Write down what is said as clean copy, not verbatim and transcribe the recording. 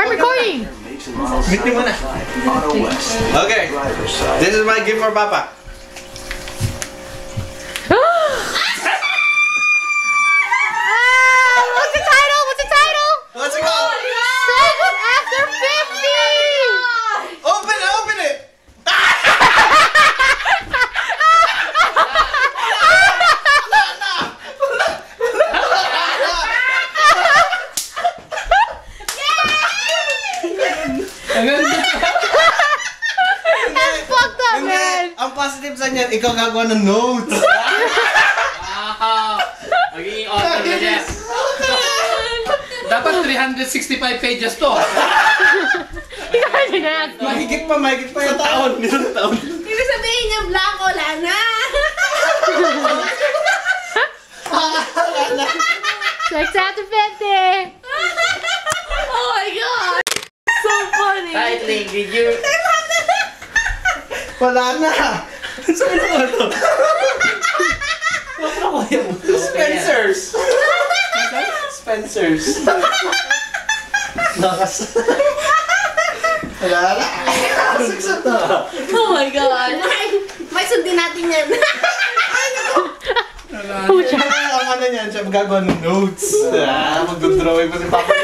I'm recording. Meet mo na. Okay. This is my gift for Papa. What's the title? What's the title? What's it called? Sex after 50. Open it! Open it! That's fucked up, man. Ang positive sa niyan, ikaw gagawa ng notes. Magiging author na yan. Dapat 365 pages to. Mahigit pa yung taon. Isang taon. Ibig sabihin niya, blank, wala na. Sex after 50. Oh my God. So funny. Tightly, did you... Wala na. Saan na ba ito? Spencer's. Spencer's. Nakas. Wala na. Oh my God. May sundin natin yan. Ang ano niyan, siya magagawa ng notes. Mag-drawing pa si Papa.